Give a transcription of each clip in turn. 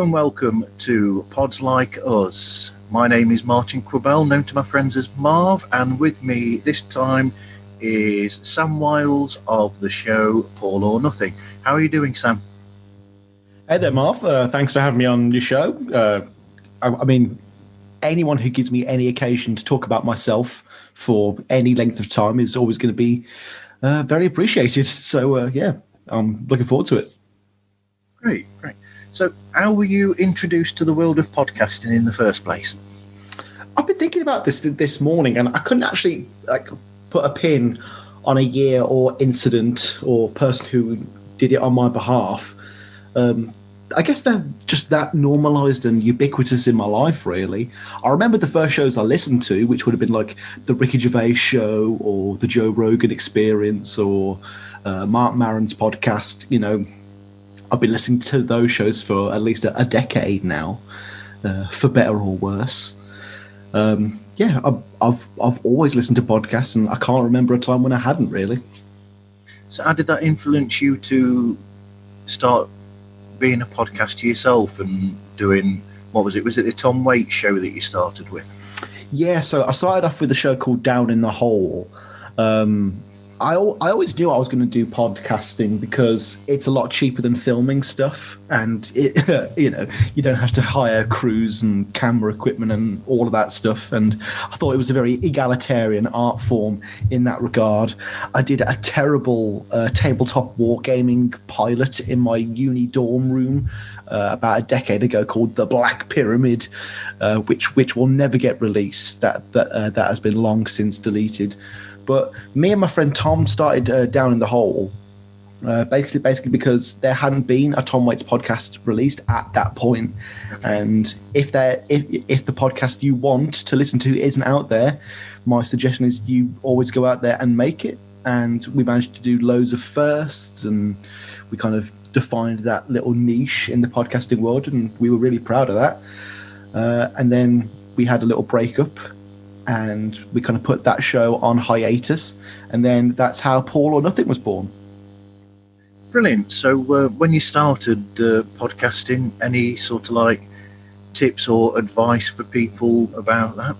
and welcome to Pods Like Us. My name is Martin Quibell, known to my friends as Marv, and with me this time is Sam Wiles of the show Paul or Nothing. How are you doing, Sam? Hey there, Marv. Thanks for having me on your show. I mean, anyone who gives me any occasion to talk about myself for any length of time is always going to be very appreciated. So, I'm looking forward to it. Great. So, how were you introduced to the world of podcasting in the first place? I've been thinking about this morning, and I couldn't actually put a pin on a year or incident or person who did it on my behalf. I guess they're just that normalised and ubiquitous in my life, really. I remember the first shows I listened to, which would have been like the Ricky Gervais show or the Joe Rogan Experience or Mark Maron's podcast. You know, I've been listening to those shows for at least a decade now, for better or worse. I've always listened to podcasts, and I can't remember a time when I hadn't, really. So how did that influence you to start being a podcaster yourself and doing, what was it? Was it the Tom Waits show that you started with? Yeah, so I started off with a show called Down in the Hole. I always knew I was going to do podcasting because it's a lot cheaper than filming stuff, and you don't have to hire crews and camera equipment and all of that stuff. And I thought it was a very egalitarian art form in that regard. I did a terrible tabletop wargaming pilot in my uni dorm room about a decade ago called The Black Pyramid, which will never get released. That has been long since deleted. But me and my friend Tom started Down in the Hole, basically because there hadn't been a Tom Waits podcast released at that point. And if the podcast you want to listen to isn't out there, my suggestion is you always go out there and make it. And we managed to do loads of firsts, and we kind of defined that little niche in the podcasting world, and we were really proud of that. And then we had a little breakup, and we kind of put that show on hiatus, and then that's how Paul or Nothing was born. Brilliant. So when you started podcasting, any sort of tips or advice for people about that?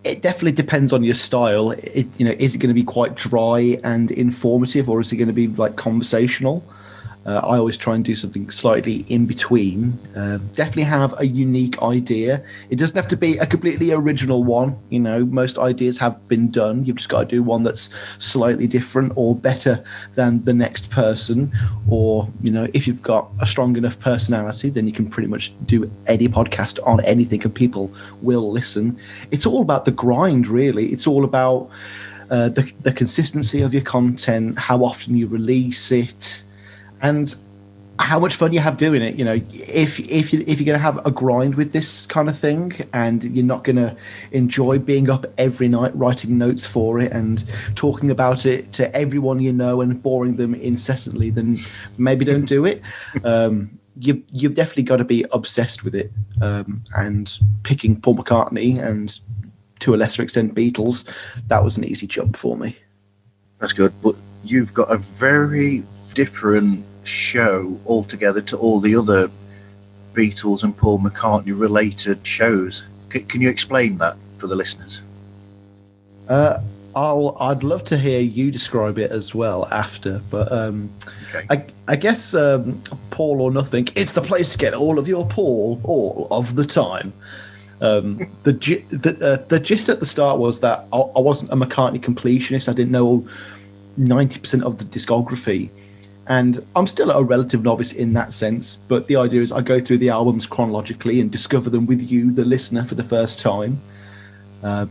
It definitely depends on your style. Is it going to be quite dry and informative, or is it going to be conversational? I always try and do something slightly in between. Definitely have a unique idea. It doesn't have to be a completely original one. Most ideas have been done. You've just got to do one that's slightly different or better than the next person. Or, if you've got a strong enough personality, then you can pretty much do any podcast on anything and people will listen. It's all about the grind, really. It's all about the consistency of your content, how often you release it, and how much fun you have doing it. If you're going to have a grind with this kind of thing, and you're not going to enjoy being up every night writing notes for it and talking about it to everyone you know and boring them incessantly, then maybe don't do it. You've definitely got to be obsessed with it. And picking Paul McCartney and, to a lesser extent, Beatles, that was an easy jump for me. That's good. But you've got a very different show altogether to all the other Beatles and Paul McCartney related shows. Can you explain that for the listeners? I'd love to hear you describe it as well after, but okay. I guess Paul or Nothing, it's the place to get all of your Paul all of the time. The gist at the start was that I wasn't a McCartney completionist. I didn't know 90% of the discography. And I'm still a relative novice in that sense, but the idea is I go through the albums chronologically and discover them with you, the listener, for the first time. I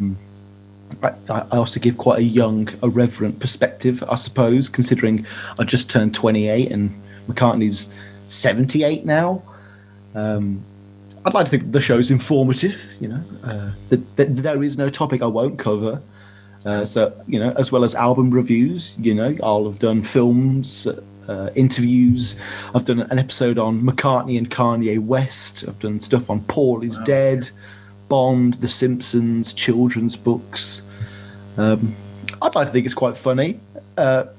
also give quite a young, irreverent perspective, I suppose, considering I just turned 28 and McCartney's 78 now. I'd like to think the show's informative, there is no topic I won't cover. So, as well as album reviews, I'll have done films, interviews. I've done an episode on McCartney and Kanye West. I've done stuff on Paul is Dead, Bond, The Simpsons, children's books. I'd like to think it's quite funny.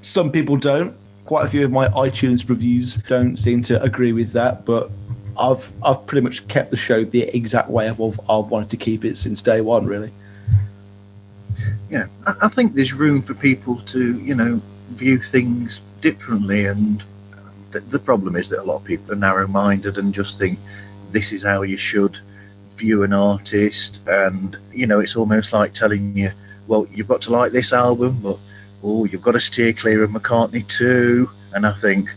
Some people don't. Quite a few of my iTunes reviews don't seem to agree with that, but I've pretty much kept the show the exact way I've wanted to keep it since day one, really. Yeah, I think there's room for people to, view things differently, and the problem is that a lot of people are narrow-minded and just think this is how you should view an artist, and it's almost like telling you, well, you've got to like this album, but you've got to steer clear of McCartney too. And I think,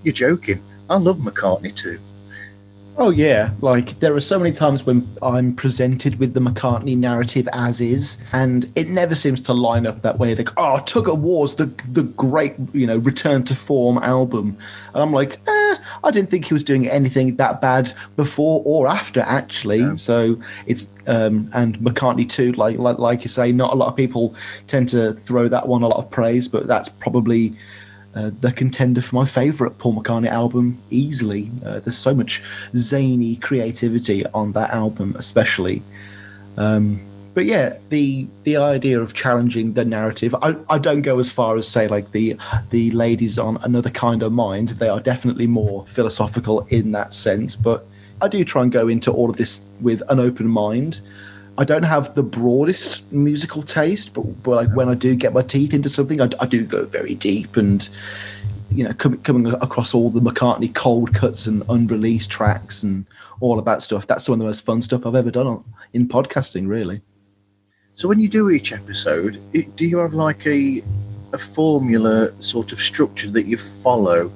you're joking. I love McCartney too. Oh yeah, like there are so many times when I'm presented with the McCartney narrative as is, and it never seems to line up that way. Like, Tug of War's the great, return to form album, and I'm like, I didn't think he was doing anything that bad before or after, actually. Yeah. So it's and McCartney too, like you say, not a lot of people tend to throw that one a lot of praise, but that's probably the contender for my favourite Paul McCartney album easily. There's so much zany creativity on that album, especially. But yeah, the idea of challenging the narrative, I don't go as far as say like the ladies on Another Kind of Mind. They are definitely more philosophical in that sense, but I do try and go into all of this with an open mind. I don't have the broadest musical taste, but like when I do get my teeth into something, I do go very deep, and coming across all the McCartney cold cuts and unreleased tracks and all of that stuff. That's some of the most fun stuff I've ever done in podcasting, really. So when you do each episode, do you have like a formula sort of structure that you follow,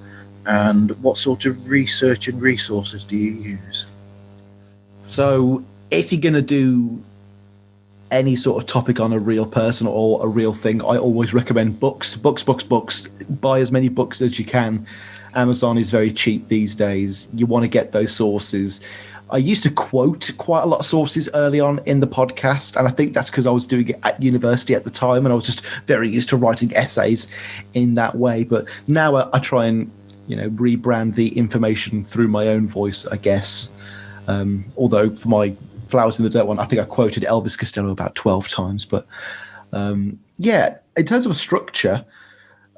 and what sort of research and resources do you use? So if you're going to do any sort of topic on a real person or a real thing, I always recommend books. Buy as many books as you can. Amazon is very cheap these days. You want to get those sources. I used to quote quite a lot of sources early on in the podcast, and I think that's because I was doing it at university at the time, and I was just very used to writing essays in that way. But now I try and rebrand the information through my own voice, I guess. Although for my Flowers in the Dirt one, I think I quoted Elvis Costello about 12 times. But in terms of a structure,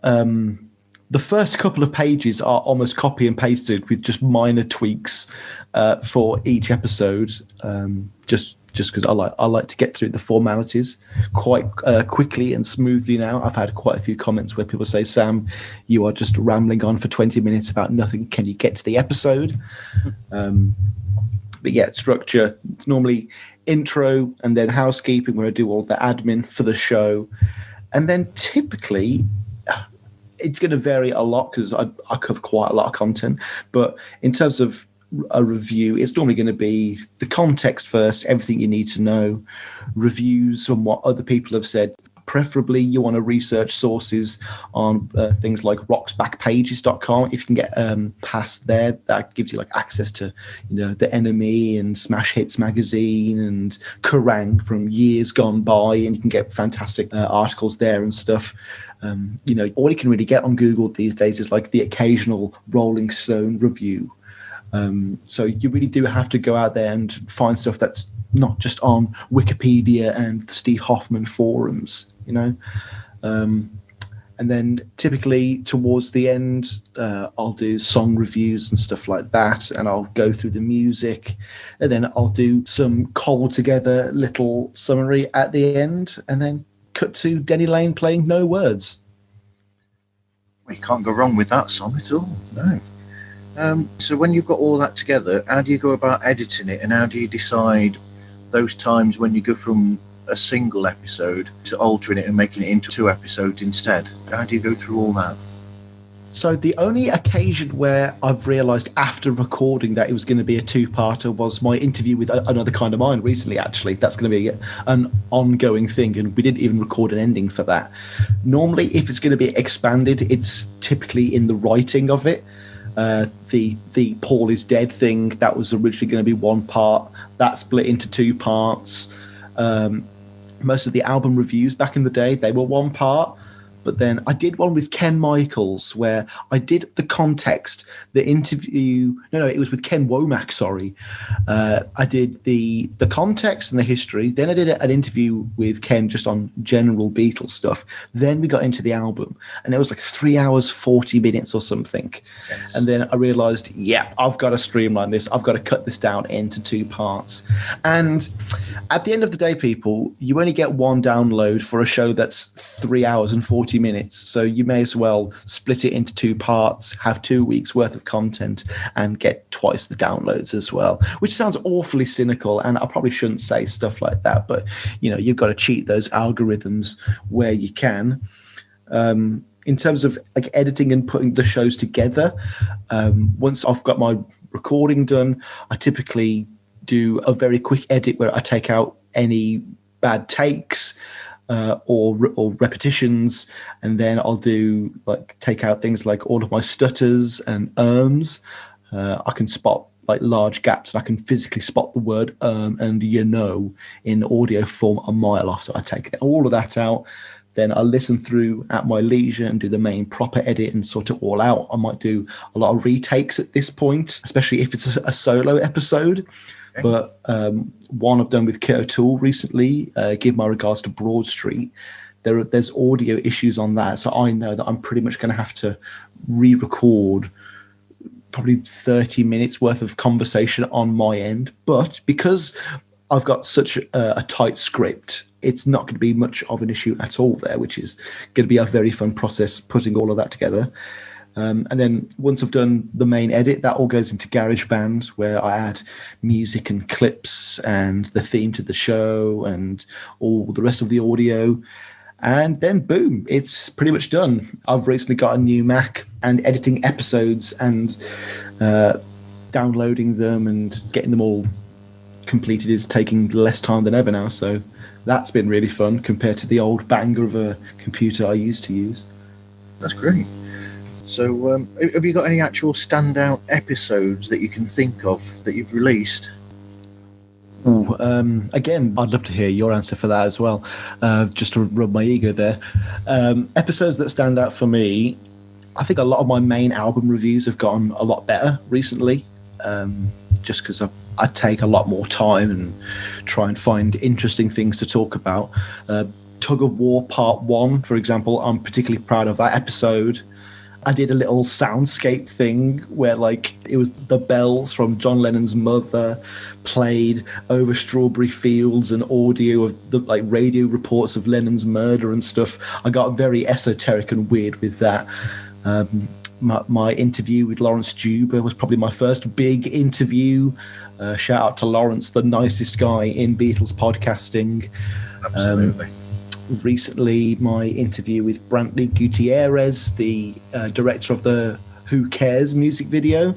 the first couple of pages are almost copy and pasted with just minor tweaks for each episode, just because I like to get through the formalities quite quickly and smoothly now. I've had quite a few comments where people say, Sam, you are just rambling on for 20 minutes about nothing. Can you get to the episode? But yeah, structure, normally intro and then housekeeping, where I do all the admin for the show. And then typically, it's going to vary a lot because I cover quite a lot of content. But in terms of a review, it's normally going to be the context first, everything you need to know, reviews on what other people have said. Preferably, you want to research sources on things like rocksbackpages.com. If you can get past there, that gives you like access to, The Enemy and Smash Hits magazine and Kerrang from years gone by, and you can get fantastic articles there and stuff. All you can really get on Google these days is like the occasional Rolling Stone review. So you really do have to go out there and find stuff that's not just on Wikipedia and the Steve Hoffman forums, and then typically towards the end, I'll do song reviews and stuff like that, and I'll go through the music, and then I'll do some cobbled together little summary at the end, and then cut to Denny Lane playing No Words. Well, you can't go wrong with that song at all, no. So when you've got all that together, how do you go about editing it, and how do you decide those times when you go from a single episode to altering it and making it into 2 episodes instead? How do you go through all that? So the only occasion where I've realised after recording that it was going to be a 2-parter was my interview with Another Kind of Mind recently, actually. That's going to be an ongoing thing, and we didn't even record an ending for that. Normally, if it's going to be expanded, it's typically in the writing of it. The Paul is Dead thing, that was originally going to be 1 part. That split into 2 parts. Most of the album reviews back in the day, they were 1 part. But then I did one with Ken Michaels where I did the context, the interview. No, it was with Ken Womack, sorry. I did the context and the history. Then I did an interview with Ken just on general Beatles stuff. Then we got into the album, and it was like 3 hours, 40 minutes or something. Yes. And then I realized, I've got to streamline this. I've got to cut this down into 2 parts. And at the end of the day, people, you only get one download for a show that's 3 hours and 40 minutes. So you may as well split it into 2 parts, have 2 weeks worth of content, and get twice the downloads as well, which sounds awfully cynical. And I probably shouldn't say stuff like that, but you've got to cheat those algorithms where you can. In terms of like editing and putting the shows together, once I've got my recording done, I typically do a very quick edit where I take out any bad takes or repetitions, and then I'll do take out things like all of my stutters and ums. I can spot like large gaps, and I can physically spot the word and in audio form a mile off. So I take all of that out. Then I listen through at my leisure and do the main proper edit and sort it all out. I might do a lot of retakes at this point, especially if it's a solo episode. Okay. But one I've done with Kit O'Toole recently, give my regards to Broad Street. There's audio issues on that, so I know that I'm pretty much going to have to re-record probably 30 minutes worth of conversation on my end. But because I've got such a tight script, it's not going to be much of an issue at all there, which is going to be a very fun process putting all of that together. And then once I've done the main edit, that all goes into GarageBand, where I add music and clips and the theme to the show and all the rest of the audio. And then boom, it's pretty much done. I've recently got a new Mac, and editing episodes and downloading them and getting them all completed is taking less time than ever now. So that's been really fun compared to the old banger of a computer I used to use. That's great. So have you got any actual standout episodes that you can think of that you've released? Ooh, again, I'd love to hear your answer for that as well, just to rub my ego there. Episodes that stand out for me, I think a lot of my main album reviews have gotten a lot better recently, just because I take a lot more time and try and find interesting things to talk about. Tug of War Part 1, for example, I'm particularly proud of that episode. I did a little soundscape thing where it was the bells from John Lennon's Mother played over strawberry fields and audio of the radio reports of Lennon's murder and stuff. I got very esoteric and weird with that. My interview with Lawrence Juba was probably my first big interview. Shout out to Lawrence, the nicest guy in Beatles podcasting. Absolutely. Recently, my interview with Brantley Gutierrez, the director of the Who Cares music video.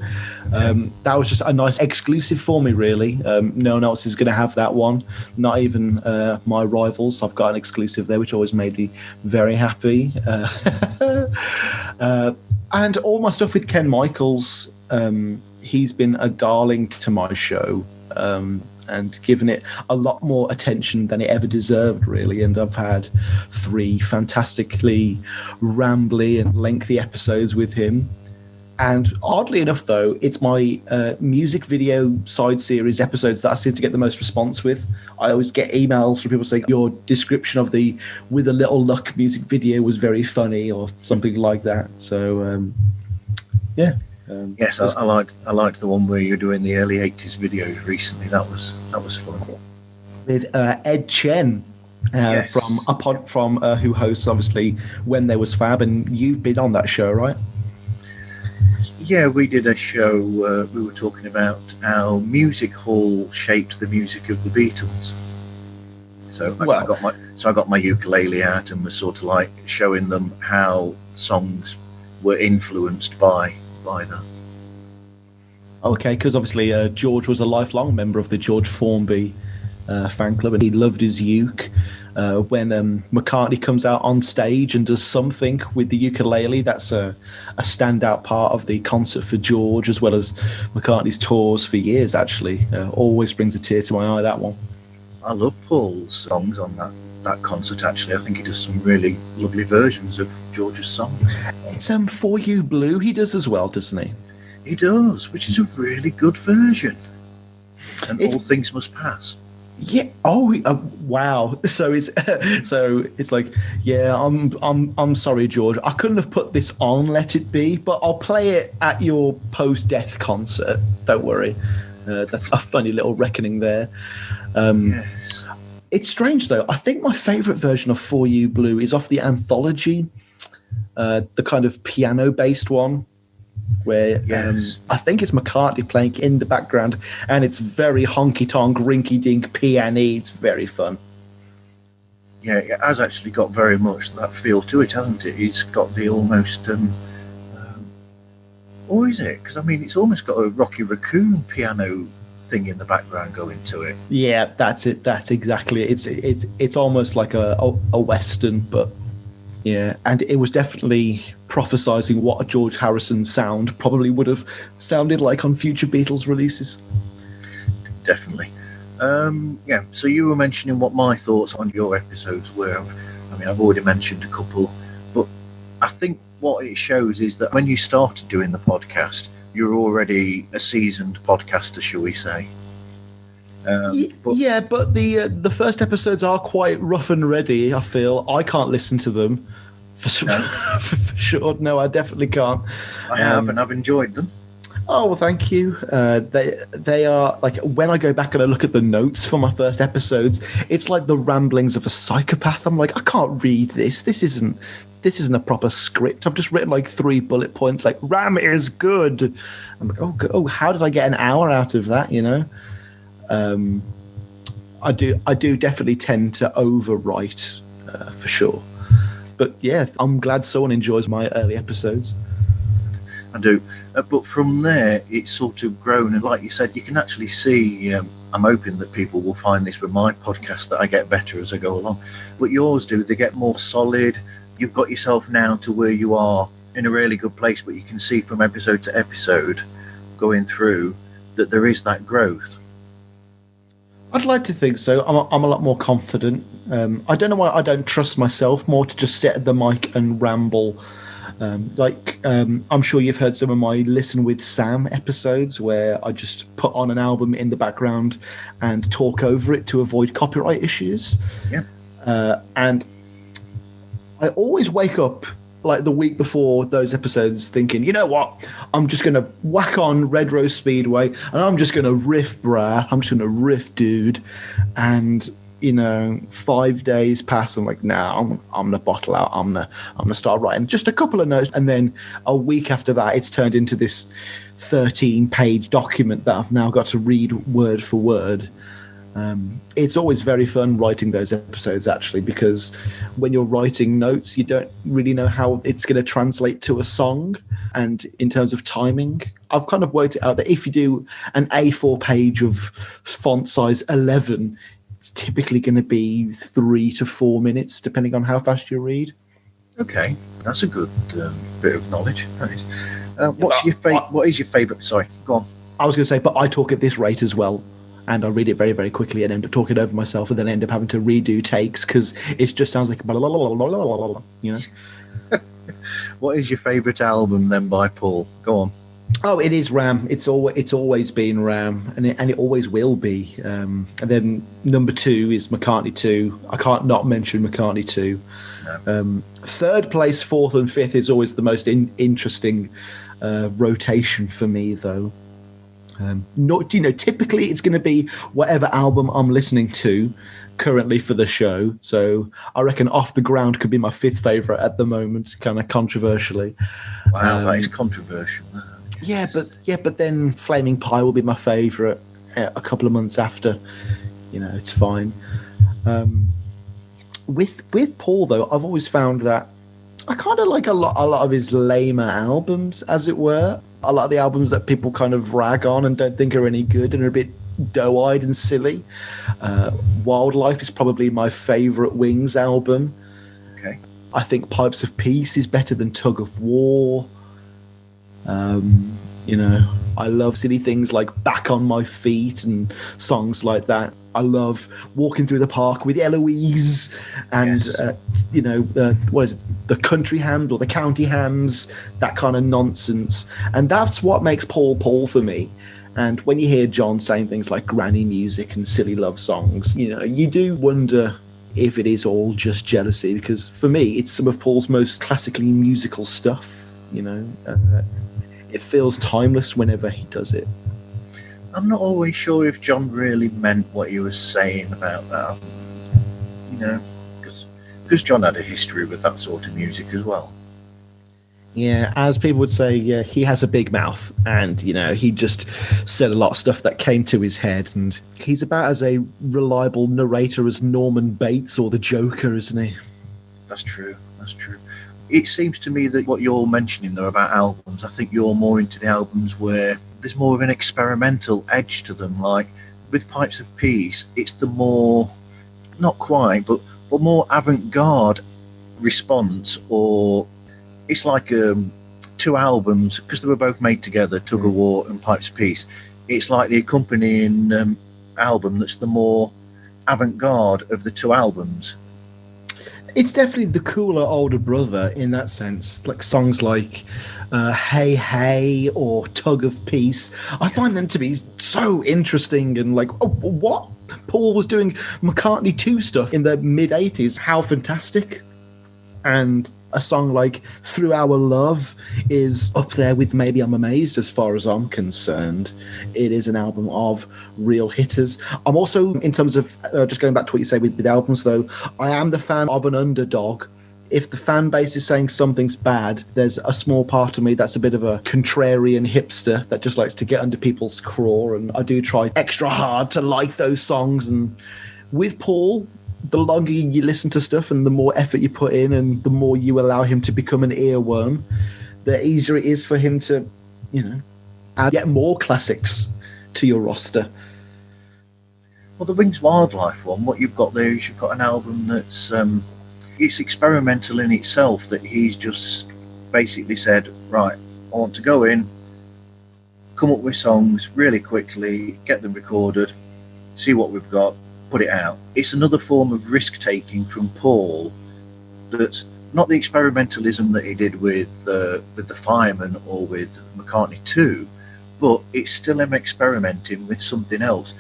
That was just a nice exclusive for me, really. No one else is going to have that one, not even my rivals. I've got an exclusive there, which always made me very happy. And all my stuff with Ken Michaels, he's been a darling to my show. And given it a lot more attention than it ever deserved, really. And I've had 3 fantastically rambly and lengthy episodes with him. And oddly enough, though, it's my music video side series episodes that I seem to get the most response with. I always get emails from people saying your description of the With a Little Luck music video was very funny or something like that. So, yeah. Yes, I liked the one where you were doing the early 80s videos recently. That was fun. With Ed Chen yes. from who hosts obviously When There Was Fab, and you've been on that show, right? Yeah, we did a show. We were talking about how music hall shaped the music of the Beatles. So I got my ukulele out and was sort of showing them how songs were influenced by that. Okay, because obviously George was a lifelong member of the George Formby fan club, and he loved his uke. When McCartney comes out on stage and does something with the ukulele, that's a standout part of the concert for George, as well as McCartney's tours for years, actually. Always brings a tear to my eye, that one. I love Paul's songs on that concert. Actually, I think he does some really lovely versions of George's songs. It's For You Blue he does as well, doesn't he? He does, which is a really good version. And All Things Must Pass. Yeah. Oh, wow. So it's like, yeah. I'm sorry, George. I couldn't have put this on Let It Be, but I'll play it at your post-death concert. Don't worry. That's a funny little reckoning there. Yes. It's strange though. I think my favourite version of For You Blue is off the anthology, the kind of piano-based one, where I think it's McCartney playing in the background, and it's very honky-tonk, rinky-dink piano. It's very fun. Yeah, it has actually got very much that feel to it, hasn't it? It's got the almost, or is it? Because I mean, it's almost got a Rocky Raccoon piano thing in the background going to it. Yeah, that's it. That's exactly it. It's almost like a Western, but yeah, and it was definitely prophesizing what a George Harrison sound probably would have sounded like on future Beatles releases. Definitely. Yeah, so you were mentioning what my thoughts on your episodes were. I mean, I've already mentioned a couple, but I think what it shows is that when you started doing the podcast, you're already a seasoned podcaster, shall we say. But the first episodes are quite rough and ready, I feel. I can't listen to them for sure. No, I definitely can't. I have, and I've enjoyed them. Oh, well, thank you. They are, like, when I go back and I look at the notes for my first episodes, it's like the ramblings of a psychopath. I'm like, I can't read this. This isn't a proper script. I've just written like 3 bullet points, like, Ram is good. I'm like, oh, how did I get an hour out of that, you know? I do definitely tend to overwrite, for sure. But yeah, I'm glad someone enjoys my early episodes. I do. But from there, it's sort of grown. And like you said, you can actually see, I'm hoping that people will find this with my podcast, that I get better as I go along. But yours do. They get more solid. You've got yourself now to where you are in a really good place, but you can see from episode to episode going through that there is that growth. I'd like to think so. I'm a lot more confident. I don't know why I don't trust myself more to just sit at the mic and ramble. I'm sure you've heard some of my Listen with Sam episodes where I just put on an album in the background and talk over it to avoid copyright issues. Yeah. And I always wake up like the week before those episodes thinking, you know what, I'm just going to whack on Red Rose Speedway and I'm just going to riff, brah. I'm just going to riff, dude. And, 5 days pass. I'm like, nah, I'm going to bottle out. I'm going to start writing just a couple of notes. And then a week after that, it's turned into this 13-page document that I've now got to read word for word. It's always very fun writing those episodes, actually, because when you're writing notes, you don't really know how it's going to translate to a song. And in terms of timing, I've kind of worked it out that if you do an A4 page of font size 11, it's typically going to be 3 to 4 minutes, depending on how fast you read. Okay, that's a good bit of knowledge. That is. What is your favourite? Sorry, go on. I was going to say, but I talk at this rate as well. And I read it very, very quickly and end up talking over myself and then end up having to redo takes because it just sounds like blah, blah, blah, blah, blah, blah, you know. What is your favourite album then by Paul? Go on. Oh, it is Ram. It's always been Ram, and it always will be. And then number 2 is McCartney 2. I can't not mention McCartney 2. No. Third place, 4th, and 5th is always the most interesting rotation for me, though. Typically it's going to be whatever album I'm listening to currently for the show. So I reckon Off the Ground could be my 5th favourite at the moment, kind of controversially. Wow, that is controversial. Yeah, but then Flaming Pie will be my favourite a couple of months after. It's fine. With Paul though, I've always found that I kind of like a lot of his lamer albums, as it were. A lot of the albums that people kind of rag on and don't think are any good and are a bit doe-eyed and silly. Wildlife is probably my favourite Wings album. Okay. I think Pipes of Peace is better than Tug of War. I love silly things like Back on My Feet and songs like that. I love Walking Through the Park with Eloise and, what is it, the country hand or the county hands, that kind of nonsense. And that's what makes Paul Paul for me. And when you hear John saying things like granny music and silly love songs, you do wonder if it is all just jealousy, because for me, it's some of Paul's most classically musical stuff, it feels timeless whenever he does it. I'm not always sure if John really meant what he was saying about that, because John had a history with that sort of music as well. Yeah, as people would say, yeah, he has a big mouth, and he just said a lot of stuff that came to his head, and he's about as a reliable narrator as Norman Bates or the Joker, isn't he? That's true. It seems to me that what you're mentioning though about albums, I think you're more into the albums where there's more of an experimental edge to them. Like with Pipes of Peace, it's the more, not quite, but more avant-garde response, or it's like two albums, because they were both made together, Tug of War and Pipes of Peace. It's like the accompanying album that's the more avant-garde of the two albums. It's definitely the cooler older brother in that sense. Like songs like Hey Hey or Tug of Peace, I find them to be so interesting and like, oh, what? Paul was doing McCartney 2 stuff in the mid-80s. How fantastic. And a song like Through Our Love is up there with Maybe I'm Amazed as far as I'm concerned. It is an album of real hitters. I'm also, in terms of, just going back to what you say with albums though, I am the fan of an underdog. If the fan base is saying something's bad, there's a small part of me that's a bit of a contrarian hipster that just likes to get under people's craw, and I do try extra hard to like those songs. And with Paul, the longer you listen to stuff and the more effort you put in and the more you allow him to become an earworm, the easier it is for him to, get more classics to your roster. Well, the Wings Wildlife one, what you've got there is you've got an album that's it's experimental in itself, that he's just basically said, right, I want to go in, come up with songs really quickly, get them recorded, see what we've got, put it out. It's another form of risk-taking from Paul that's not the experimentalism that he did with the Fireman or with McCartney 2, but it's still him experimenting with something else.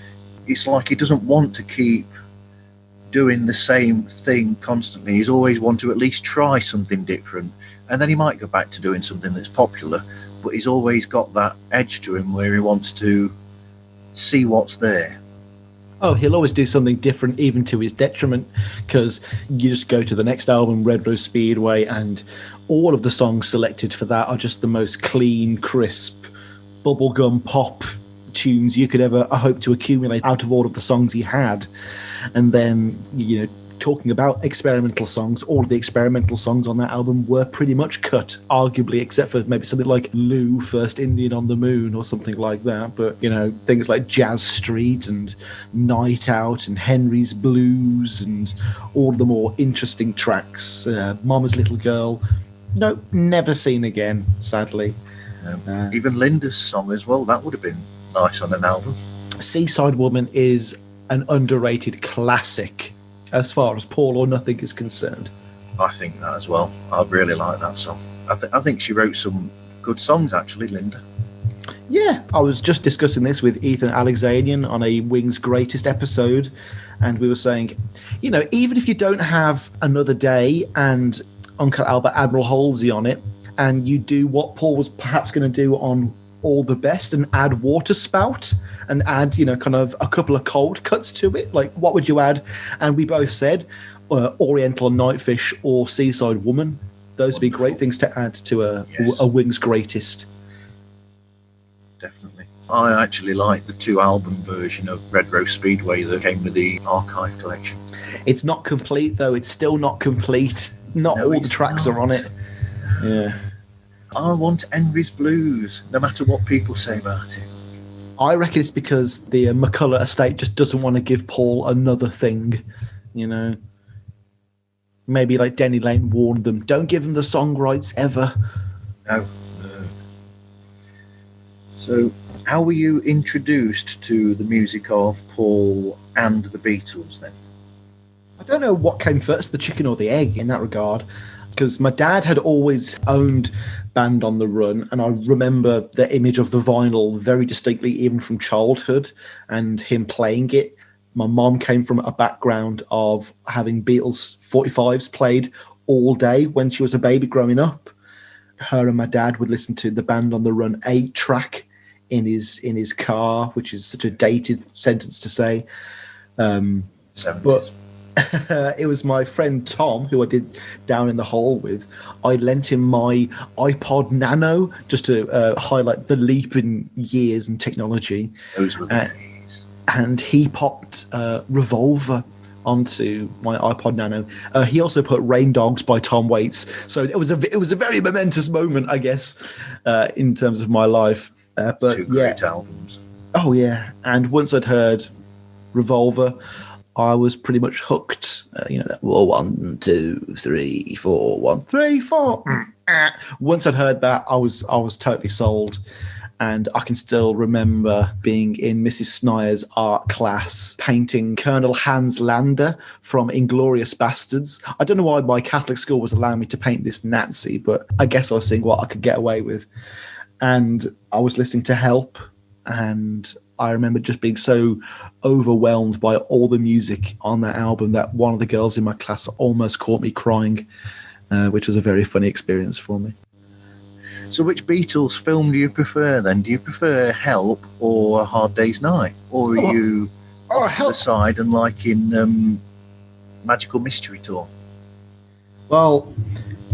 It's like he doesn't want to keep doing the same thing constantly. He's always want to at least try something different, and then he might go back to doing something that's popular, but he's always got that edge to him where he wants to see what's there. Oh, he'll always do something different, even to his detriment, because you just go to the next album, Red Rose Speedway, and all of the songs selected for that are just the most clean, crisp, bubblegum pop tunes you could ever hope to accumulate out of all of the songs he had. And then, talking about experimental songs, all of the experimental songs on that album were pretty much cut, arguably, except for maybe something like Lou, First Indian on the Moon or something like that. But, things like Jazz Street and Night Out and Henry's Blues and all the more interesting tracks, Mama's Little Girl, no, never seen again, sadly. Even Linda's song as well, that would have been nice on an album. Seaside Woman is an underrated classic as far as Paul or Nothing is concerned. I think that as well. I really like that song. I think she wrote some good songs, actually, Linda. Yeah, I was just discussing this with Ethan Alexanian on a Wings Greatest episode, and we were saying, even if you don't have Another Day and Uncle Albert Admiral Halsey on it, and you do what Paul was perhaps going to do on All the Best and add Water Spout and add, kind of a couple of cold cuts to it, like what would you add? And we both said Oriental Nightfish or Seaside Woman. Those would be great things to add to a Wings Greatest. Definitely. I actually like the 2-album version of Red Rose Speedway that came with the archive collection. It's not complete, though. It's still not complete. Not all the tracks are on it. Yeah. I want Henry's Blues, no matter what people say about it. I reckon it's because the McCullough estate just doesn't want to give Paul another thing, Maybe like Denny Lane warned them, don't give him the song rights ever. No. So How were you introduced to the music of Paul and the Beatles then? I don't know what came first, the chicken or the egg in that regard, because my dad had always owned Band on the Run, and I remember the image of the vinyl very distinctly, even from childhood, and him playing it. My mom came from a background of having Beatles 45s played all day when she was a baby growing up. Her and my dad would listen to the Band on the Run 8-track in his car, which is such a dated sentence to say. 70s. But it was my friend Tom, who I did Down in the Hole with. I lent him my iPod Nano just to highlight the leap in years and technology. Those were the days. And he popped Revolver onto my iPod Nano. He also put Rain Dogs by Tom Waits. So it was a very momentous moment, I guess, in terms of my life. But two great albums. Oh yeah, and once I'd heard Revolver, I was pretty much hooked. That 1, 2, 3, 4, 1, 3, 4. Once I'd heard that, I was totally sold. And I can still remember being in Mrs. Snyer's art class, painting Colonel Hans Lander from Inglourious Bastards. I don't know why my Catholic school was allowing me to paint this Nazi, but I guess I was seeing what I could get away with. And I was listening to Help, and I remember just being so overwhelmed by all the music on that album that one of the girls in my class almost caught me crying, which was a very funny experience for me. So which Beatles film do you prefer then? Do you prefer Help or A Hard Day's Night? Or are you off to the side and like in Magical Mystery Tour? Well,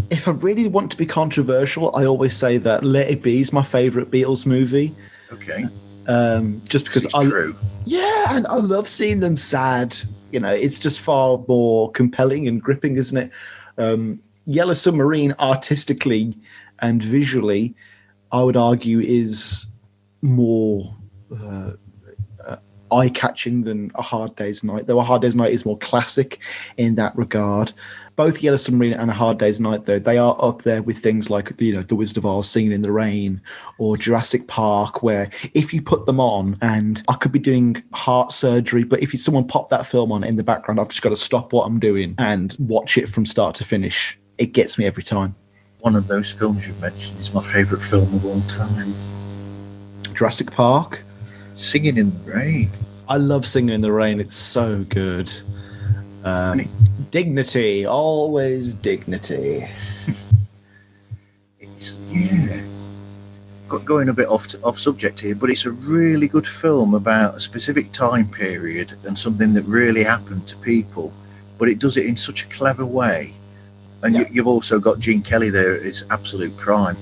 if I really want to be controversial, I always say that Let It Be is my favourite Beatles movie. Okay. Just because it's true. Yeah, and I love seeing them sad. It's just far more compelling and gripping, isn't it? Yellow Submarine artistically and visually, I would argue, is more eye-catching than A Hard Day's Night, though A Hard Day's Night is more classic in that regard. Both Yellow Submarine and A Hard Day's Night, though, they are up there with things like, The Wizard of Oz, Singing in the Rain, or Jurassic Park, where if you put them on, and I could be doing heart surgery, but if someone popped that film on in the background, I've just got to stop what I'm doing and watch it from start to finish. It gets me every time. One of those films you've mentioned is my favourite film of all time. Jurassic Park? Singing in the Rain. I love Singing in the Rain. It's so good. Dignity. Always dignity. It's, going a bit off subject here, but it's a really good film about a specific time period and something that really happened to people, but it does it in such a clever way. And you've also got Gene Kelly there at his absolute prime.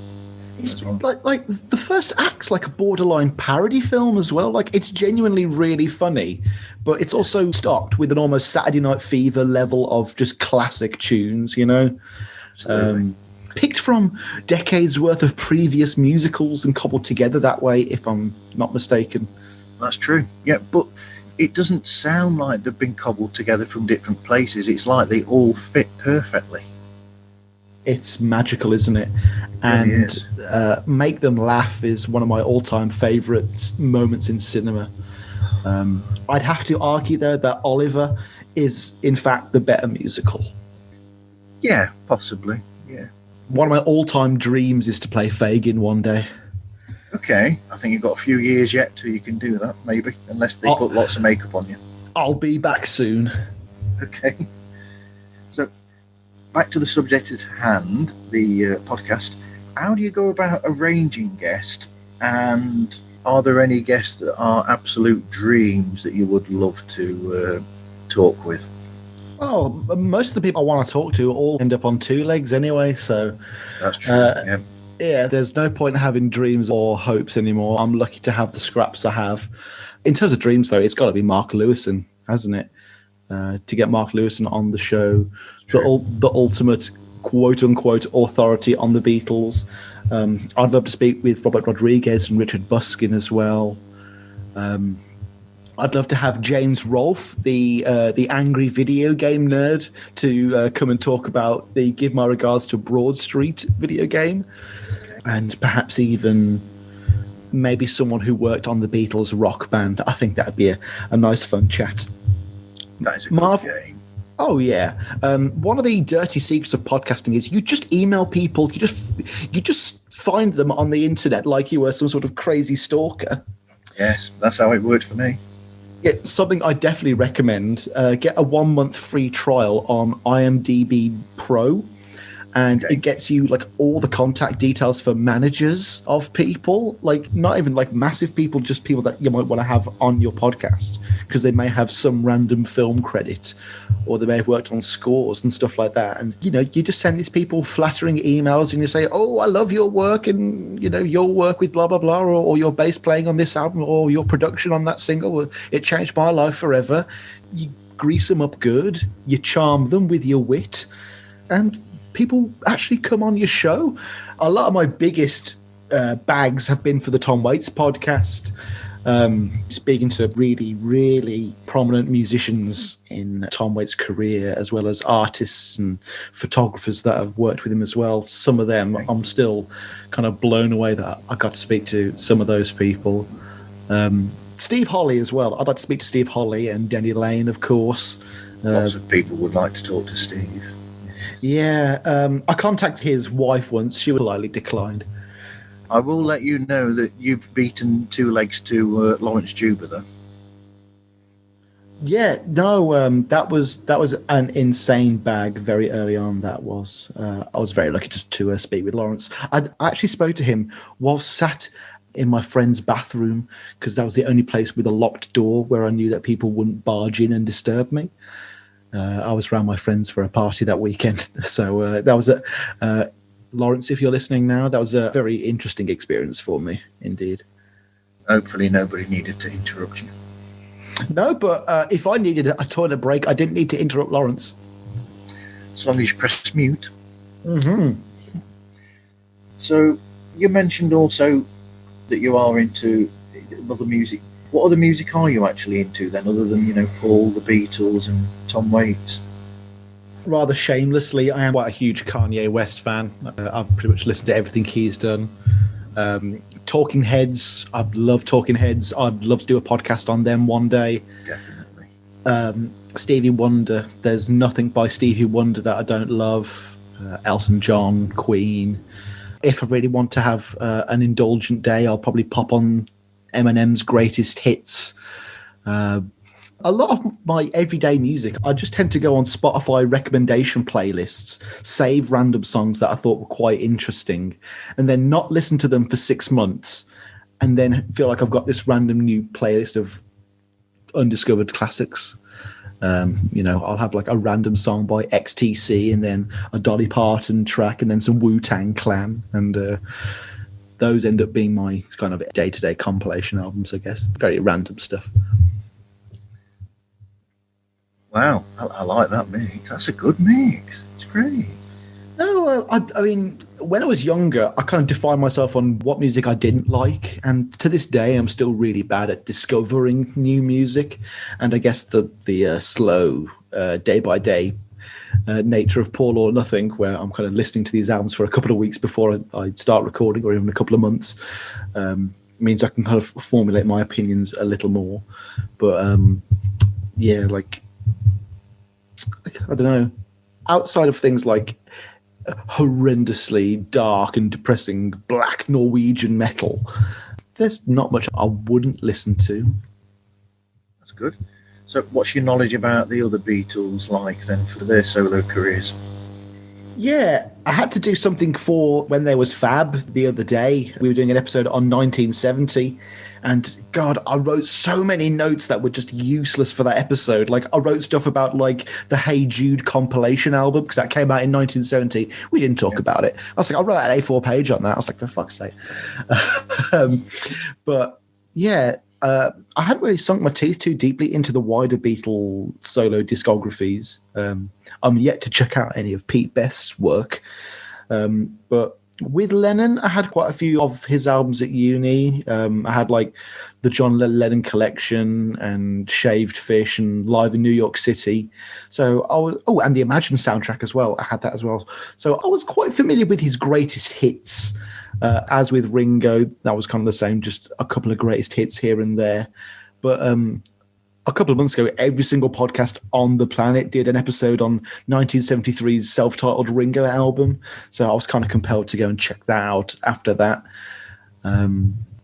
It's like the first act's like a borderline parody film as well. Like, it's genuinely really funny, but it's also stocked with an almost Saturday Night Fever level of just classic tunes, picked from decades worth of previous musicals and cobbled together that way, if I'm not mistaken. That's true. Yeah, but it doesn't sound like they've been cobbled together from different places. It's like they all fit perfectly. It's magical, isn't it? And Make Them Laugh is one of my all-time favourite moments in cinema. I'd have to argue, though, that Oliver is, in fact, the better musical. Yeah, possibly, yeah. One of my all-time dreams is to play Fagin one day. Okay, I think you've got a few years yet till you can do that, maybe, unless they put lots of makeup on you. I'll be back soon. Okay. So, back to the subject at hand, the podcast. How do you go about arranging guests, and are there any guests that are absolute dreams that you would love to talk with? Well, most of the people I want to talk to all end up on two legs anyway, so... That's true, Yeah, there's no point in having dreams or hopes anymore. I'm lucky to have the scraps I have. In terms of dreams, though, it's got to be Mark Lewison, hasn't it? To get Mark Lewison on the show, the ultimate quote-unquote authority on the Beatles. I'd love to speak with Robert Rodriguez and Richard Buskin as well. I'd love to have James Rolfe, the angry video game nerd, to come and talk about the Give My Regards to Broad Street video game. And perhaps even maybe someone who worked on the Beatles rock band. I think that'd be a nice, fun chat. That is a Marv, good game. Oh yeah. One of the dirty secrets of podcasting is you just email people. You just find them on the internet like you were some sort of crazy stalker. Yes, that's how it worked for me. Yeah, something I definitely recommend. Get a 1 month free trial on IMDb Pro. And it gets you like all the contact details for managers of people, like not even like massive people, just people that you might want to have on your podcast because they may have some random film credit or they may have worked on scores and stuff like that. And, you just send these people flattering emails and you say, oh, I love your work and, your work with blah, blah, blah, or your bass playing on this album or your production on that single. It changed my life forever. You grease them up good. You charm them with your wit and people actually come on your show. A lot of my biggest bags have been for the Tom Waits podcast, speaking to really, really prominent musicians in Tom Waits' career, as well as artists and photographers that have worked with him as well. Some of them I'm still kind of blown away that I got to speak to some of those people. Steve Holley as well. I'd like to speak to Steve Holley and Denny Lane, of course. Lots of people would like to talk to Steve. Yeah, I contacted his wife once. She politely declined. I will let you know that you've beaten 2 legs to Lawrence Juba, though. Yeah, no, that was an insane bag very early on. That was. I was very lucky to speak with Lawrence. I actually spoke to him while sat in my friend's bathroom because that was the only place with a locked door where I knew that people wouldn't barge in and disturb me. I was around my friends for a party that weekend. So that was Lawrence, if you're listening now, that was a very interesting experience for me, indeed. Hopefully nobody needed to interrupt you. No, but if I needed a toilet break, I didn't need to interrupt Lawrence. As long as you press mute. Mm-hmm. So you mentioned also that you are into other music. What other music are you actually into then, other than, Paul, the Beatles and Tom Waits? Rather shamelessly, I am quite a huge Kanye West fan. I've pretty much listened to everything he's done. Talking Heads, I love Talking Heads. I'd love to do a podcast on them one day. Definitely. Stevie Wonder, there's nothing by Stevie Wonder that I don't love. Elton John, Queen. If I really want to have an indulgent day, I'll probably pop on Eminem's greatest hits. A lot of my everyday music, I just tend to go on Spotify recommendation playlists, save random songs that I thought were quite interesting, and then not listen to them for 6 months, and then feel like I've got this random new playlist of undiscovered classics. I'll have like a random song by XTC and then a Dolly Parton track and then some Wu-Tang Clan, and those end up being my kind of day-to-day compilation albums, I guess. Very random stuff. Wow, I like that mix. That's a good mix. It's great. No, I mean, when I was younger, I kind of defined myself on what music I didn't like. And to this day, I'm still really bad at discovering new music. And I guess the slow, day-by-day nature of Paul or Nothing, where I'm kind of listening to these albums for a couple of weeks before I start recording, or even a couple of months, means I can kind of formulate my opinions a little more. But I don't know. Outside of things like horrendously dark and depressing black Norwegian metal, there's not much I wouldn't listen to. That's good. So what's your knowledge about the other Beatles like then for their solo careers? Yeah, I had to do something for When There Was Fab the other day. We were doing an episode on 1970. And God, I wrote so many notes that were just useless for that episode. Like I wrote stuff about like the Hey Jude compilation album because that came out in 1970. We didn't talk about it. I was like, I wrote an A4 page on that. I was like, for fuck's sake. But yeah, I hadn't really sunk my teeth too deeply into the wider Beatle solo discographies. I'm yet to check out any of Pete Best's work. But with Lennon, I had quite a few of his albums at uni. I had like the John Lennon Collection and Shaved Fish and Live in New York City. So I was, and the Imagine soundtrack as well. I had that as well. So I was quite familiar with his greatest hits. As with Ringo, that was kind of the same, just a couple of greatest hits here and there. But a couple of months ago, every single podcast on the planet did an episode on 1973's self-titled Ringo album. So I was kind of compelled to go and check that out after that.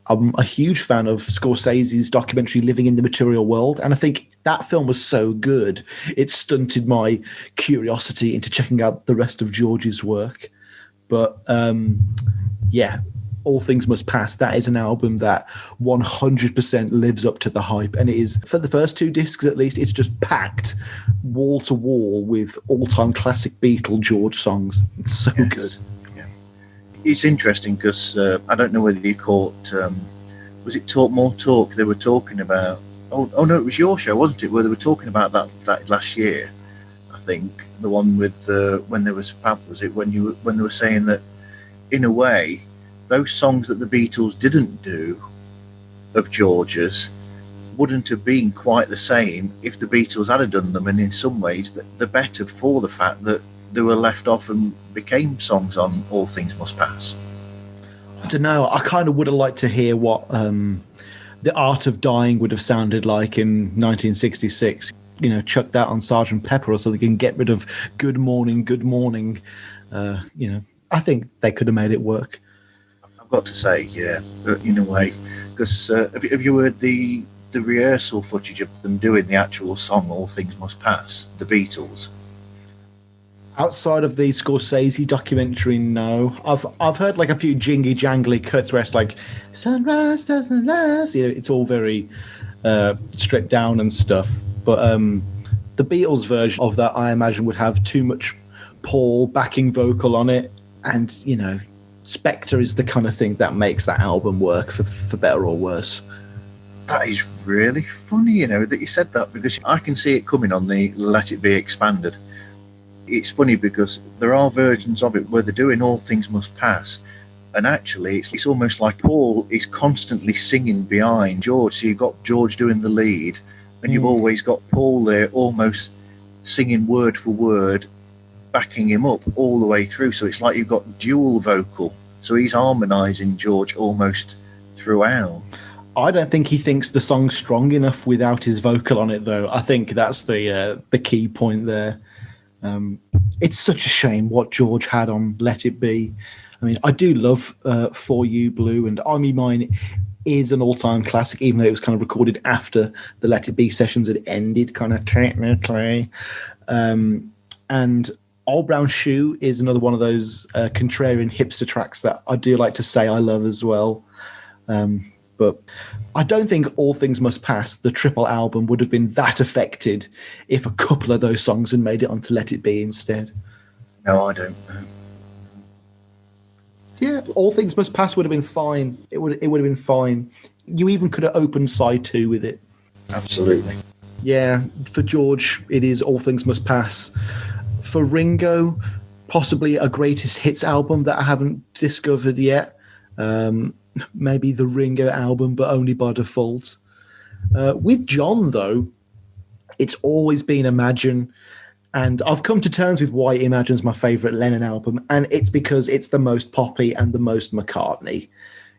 I'm a huge fan of Scorsese's documentary Living in the Material World, and I think that film was so good, it stunted my curiosity into checking out the rest of George's work. But yeah, All Things Must Pass, that is an album that 100% lives up to the hype, and it is, for the first 2 discs at least, it's just packed wall to wall with all-time classic Beatle George songs. It's so good. It's interesting because I don't know whether you caught, was it Talk More Talk? They were talking about, oh no, it was your show, wasn't it? Where they were talking about that last year, I think. The one with when there was Fab, was it? When they were saying that, in a way, those songs that the Beatles didn't do of George's wouldn't have been quite the same if the Beatles had done them, and in some ways the better for the fact that they were left off and became songs on All Things Must Pass. I don't know. I kind of would have liked to hear what The Art of Dying would have sounded like in 1966. You know, chuck that on Sgt. Pepper or something and get rid of Good Morning, Good Morning. You know, I think they could have made it work. I've got to say, yeah, in a way, because have you heard the rehearsal footage of them doing the actual song All Things Must Pass, the Beatles? Outside of the Scorsese documentary, no. I've heard like a few jingy jangly cuts where it's like sunrise doesn't last. You know, it's all very stripped down and stuff. But the Beatles version of that, I imagine, would have too much Paul backing vocal on it, and you know, Spectre is the kind of thing that makes that album work for better or worse. That is really funny, you know, that you said that, because I can see it coming on the Let It Be Expanded. It's funny because there are versions of it where they're doing All Things Must Pass, and actually it's almost like Paul is constantly singing behind George. So you've got George doing the lead, and you've always got Paul there almost singing word for word, backing him up all the way through. So it's like you've got dual vocal. So he's harmonising George almost throughout. I don't think he thinks the song's strong enough without his vocal on it, though. I think that's the key point there. It's such a shame what George had on Let It Be. I mean, I do love For You Blue, and I Me Mine is an all-time classic, even though it was kind of recorded after the Let It Be sessions had ended, kind of technically. And Old Brown Shoe is another one of those contrarian hipster tracks that I do like to say I love as well. But I don't think All Things Must Pass, the triple album, would have been that affected if a couple of those songs had made it onto Let It Be instead. No, I don't know. Yeah, All Things Must Pass would have been fine. It would have been fine. You even could have opened side 2 with it. Absolutely. Yeah, for George, it is All Things Must Pass. For Ringo, possibly a greatest hits album that I haven't discovered yet. Maybe the Ringo album, but only by default. With John, though, it's always been Imagine, and I've come to terms with why Imagine's my favourite Lennon album, and it's because it's the most poppy and the most McCartney.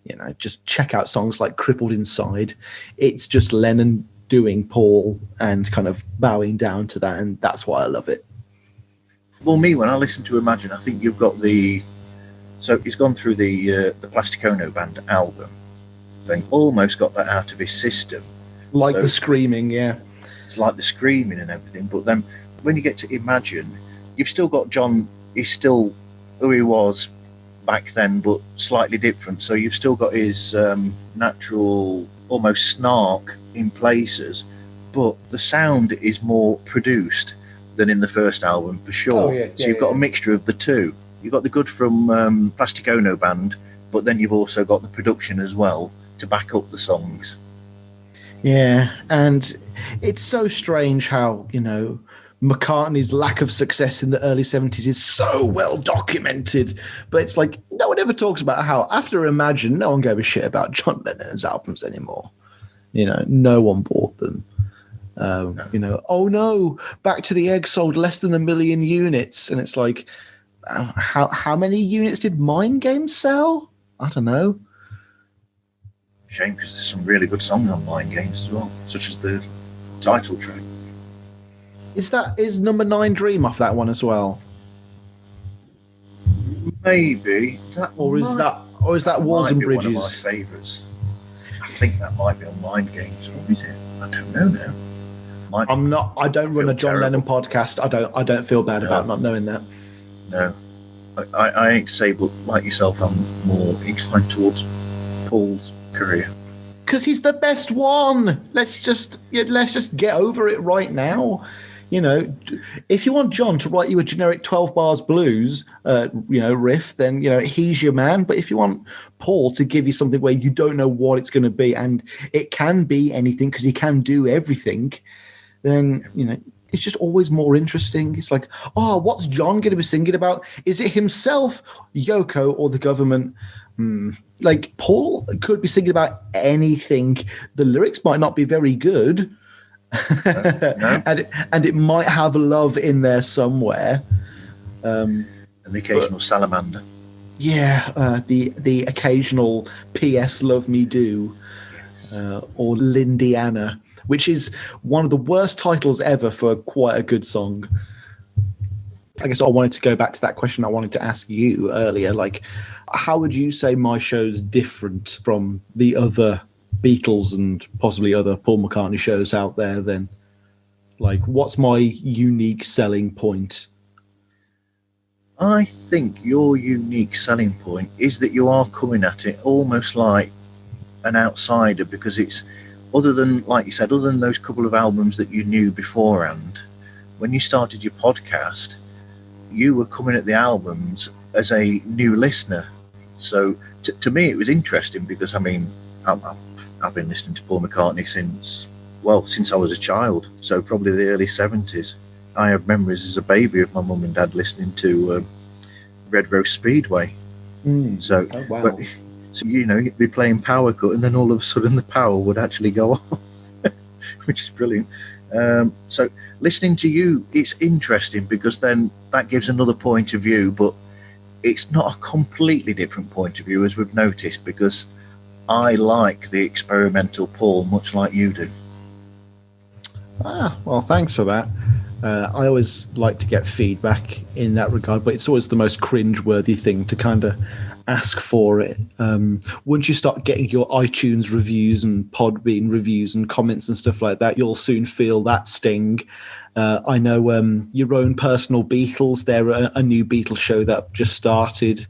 You know, just check out songs like Crippled Inside. It's just Lennon doing Paul and kind of bowing down to that, and that's why I love it. Well, me, when I listen to Imagine, I think you've got so he's gone through the Plastic Ono Band album, and almost got that out of his system. Like the screaming, yeah. It's like the screaming and everything. But then when you get to Imagine, you've still got John. He's still who he was back then, but slightly different. So you've still got his natural, almost snark in places, but the sound is more produced than in the first album, for sure. Oh, yeah, so you've got a mixture of the two. You've got the good from Plastic Ono Band, but then you've also got the production as well to back up the songs. Yeah, and it's so strange how, you know, McCartney's lack of success in the early 70s is so well documented, but it's like no one ever talks about how after Imagine, no one gave a shit about John Lennon's albums anymore. You know, no one bought them. You know, oh no, Back to the Egg sold less than 1 million units, and it's like, how many units did Mind Games sell? I don't know. Shame, because there's some really good songs on Mind Games as well, such as the title track. Is number 9 Dream off that one as well? Maybe Or is that Walls and Bridges? One of my favourites. I think that might be on Mind Games, or is it? I don't know now. I don't run a John Lennon podcast. I don't feel bad about not knowing that. No, I ain't say, but like yourself, I'm more inclined towards Paul's career. Because he's the best one. Let's just get over it right now. You know, if you want John to write you a generic 12 bars blues, riff, then, he's your man. But if you want Paul to give you something where you don't know what it's going to be, and it can be anything because he can do everything, then, it's just always more interesting. It's like, what's John going to be singing about? Is it himself, Yoko, or the government? Like, Paul could be singing about anything. The lyrics might not be very good. No. and it might have love in there somewhere. And the occasional salamander. Yeah, the occasional P.S. Love Me Do. Yes. Or Lindiana, which is one of the worst titles ever for quite a good song. I guess I wanted to go back to that question I wanted to ask you earlier. Like, how would you say my show's different from the other Beatles and possibly other Paul McCartney shows out there then? Like, what's my unique selling point? I think your unique selling point is that you are coming at it almost like an outsider, because it's, other than, like you said, other than those couple of albums that you knew beforehand, when you started your podcast, you were coming at the albums as a new listener. So to me, it was interesting because, I mean, I've been listening to Paul McCartney since I was a child, so probably the early 70s. I have memories as a baby of my mum and dad listening to Red Rose Speedway. So, oh, wow. So, you'd be playing Power Cut, and then all of a sudden the power would actually go off, which is brilliant. So listening to you, it's interesting because then that gives another point of view, but it's not a completely different point of view, as we've noticed, because I like the experimental Paul much like you do. Well, thanks for that. I always like to get feedback in that regard, but it's always the most cringe-worthy thing to kind of ask for it. Once you start getting your iTunes reviews and Podbean reviews and comments and stuff like that, you'll soon feel that sting. I know your own personal Beatles, they're a new Beatles show that just started,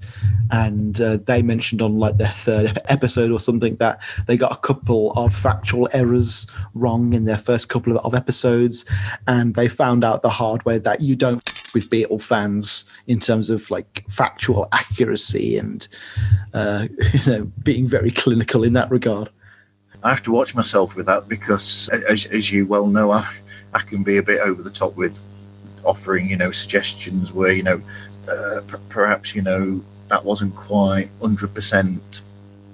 and they mentioned on like their 3rd episode or something that they got a couple of factual errors wrong in their first couple of episodes, and they found out the hard way that you don't with Beatle fans in terms of like factual accuracy and being very clinical in that regard. I have to watch myself with that because, as you well know, I can be a bit over the top with offering, suggestions where, perhaps, that wasn't quite 100%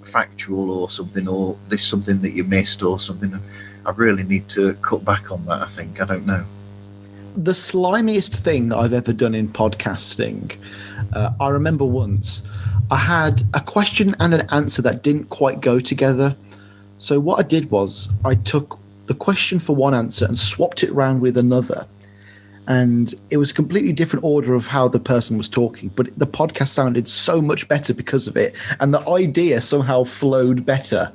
factual or something, or this something that you missed or something. I really need to cut back on that, I think. I don't know. The slimiest thing I've ever done in podcasting, I remember once I had a question and an answer that didn't quite go together. So what I did was I took the question for one answer and swapped it around with another. And it was a completely different order of how the person was talking, but the podcast sounded so much better because of it. And the idea somehow flowed better.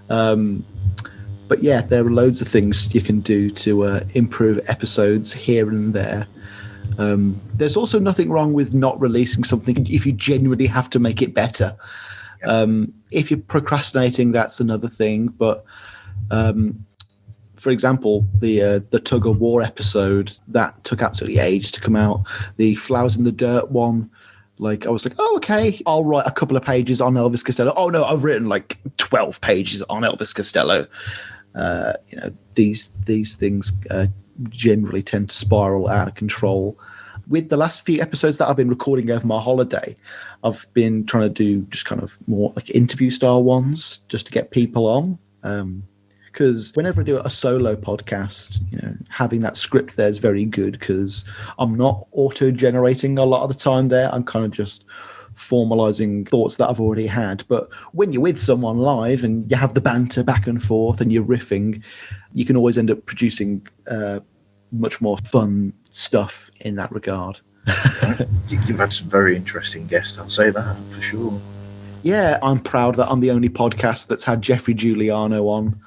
But yeah, there are loads of things you can do to improve episodes here and there. There's also nothing wrong with not releasing something if you genuinely have to make it better. Yep. If you're procrastinating, that's another thing. But for example, the Tug of War episode, that took absolutely ages to come out. The Flowers in the Dirt one, like I was like, oh, okay, I'll write a couple of pages on Elvis Costello. Oh no, I've written like 12 pages on Elvis Costello. These things generally tend to spiral out of control. With the last few episodes that I've been recording over my holiday, I've been trying to do just kind of more like interview style ones just to get people on. Because whenever I do a solo podcast, having that script there is very good because I'm not auto-generating a lot of the time there. I'm kind of just formalizing thoughts that I've already had. But when you're with someone live and you have the banter back and forth and you're riffing, you can always end up producing much more fun stuff in that regard. You've had some very interesting guests, I'll say that for sure. Yeah, I'm proud that I'm the only podcast that's had Jeffrey Giuliano on.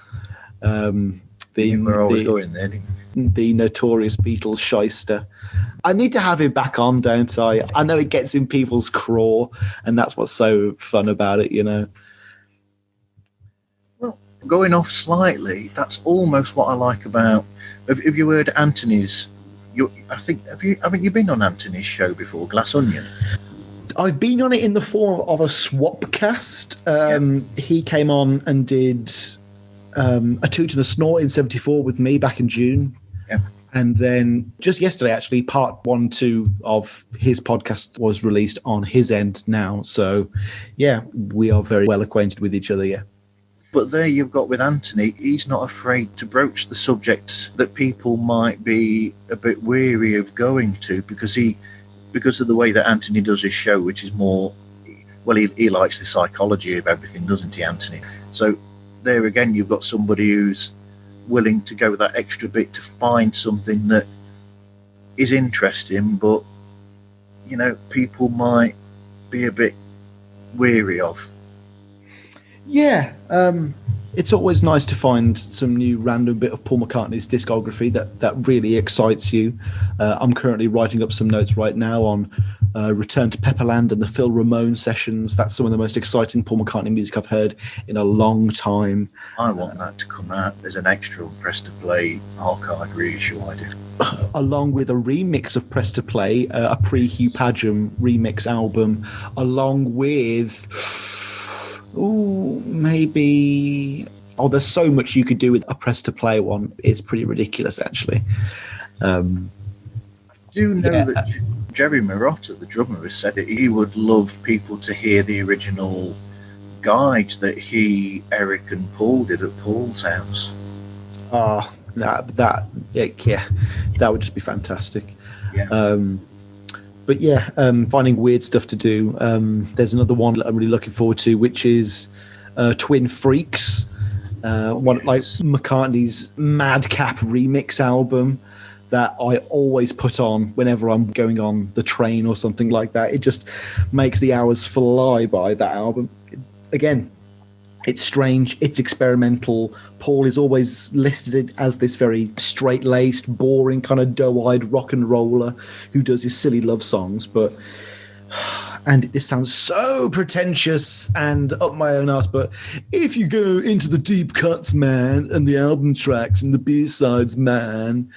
We're always going there. The notorious Beatles shyster. I need to have him back on, don't I? I know it gets in people's craw, and that's what's so fun about it, you know. Well, going off slightly, that's almost what I like about. Have you heard Anthony's? Haven't you been on Anthony's show before, Glass Onion? I've been on it in the form of a swapcast. He came on and did a Toot and a Snort in 74 with me back in June. Yeah. And then just yesterday, actually, part 1, 2 of his podcast was released on his end now. So, yeah, we are very well acquainted with each other, yeah. But there you've got with Anthony, he's not afraid to broach the subjects that people might be a bit weary of going to because of the way that Anthony does his show, which is more, well, he likes the psychology of everything, doesn't he, Anthony? So there again, you've got somebody who's willing to go that extra bit to find something that is interesting, but, you know, people might be a bit weary of. Yeah, it's always nice to find some new random bit of Paul McCartney's discography that really excites you. I'm currently writing up some notes right now on Return to Pepperland and the Phil Ramone sessions. That's some of the most exciting Paul McCartney music I've heard in a long time. I want that to come out as an extra on Press to Play archive, really sure I do. Along with a remix of Press to Play, a pre-Hugh Padgham remix album, along with... there's so much you could do with a Press to Play one. It's pretty ridiculous, actually. Do you know that Jerry Marotta, the drummer, has said that he would love people to hear the original guides that he, Eric, and Paul did at Paul's house? That would just be fantastic. Yeah. But yeah, finding weird stuff to do. There's another one that I'm really looking forward to, which is Twin Freaks, like McCartney's Madcap remix album that I always put on whenever I'm going on the train or something like that. It just makes the hours fly by, that album. Again, it's strange, it's experimental. Paul is always listed as this very straight-laced, boring, kind of doe-eyed rock and roller who does his silly love songs, and this sounds so pretentious and up my own ass, but if you go into the deep cuts, man, and the album tracks and the B-sides, man,